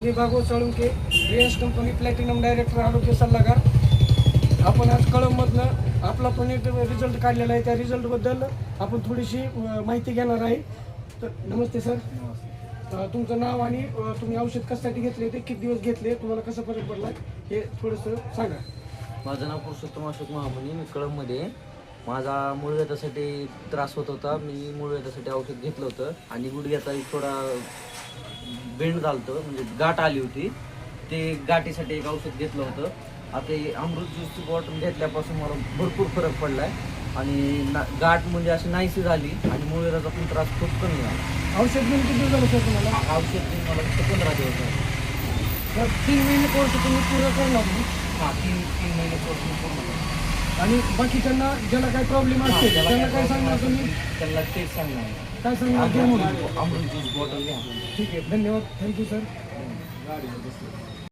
मी Bhagwat Salunke, Reliance company platinum director, आरोग्य सल्लागार. आपण आज कळंबमधनं आपला पण एक रिझल्ट काढलेला आहे. त्या रिझल्टबद्दल आपण थोडीशी माहिती घेणार आहे. तर नमस्ते सर. तुमचं नाव आणि तुम्ही औषध कशासाठी घेतले, ते किती दिवस घेतले, तुम्हाला कसा फरक पडला हे थोडंसं सांगा. माझं नाव पुरुषोत्तम अशोक महामुनी. मी कळंबमध्ये. माझा मूळव्याधासाठी त्रास होत होता. मी मूळव्याधासाठी औषध घेतलं होतं आणि गुडघ्याचा एक थोडा बेंड झालं होतं, म्हणजे गाठ आली होती. ते गाठीसाठी एक औषध घेतलं होतं. आता हे अमृत ज्यूसची बॉटल घेतल्यापासून मला भरपूर फरक पडला आहे आणि गाठ म्हणजे अशी नाहीशी झाली आणि मूळव्याधाचा पण त्रास खूप कमी झाला. औषध घेऊन किती दिवस झालं सर तुम्हाला? औषध घेऊन मला फक्त 15 दिवस झाले. तर 3 महिने कोर्स तुम्ही पूर्ण करणार ना? हां, तीन महिने कोर्स मी पूर्ण केला. आणि बाकीच्यांना ज्याला काही प्रॉब्लेम असते त्यांना काय सांगणार तुम्ही? त्यांना तेच सांगणार, काय सांगणार घ्या म्हणून? अमृत ज्यूस बॉटल घ्या. ठीक आहे, धन्यवाद. Thank you sir.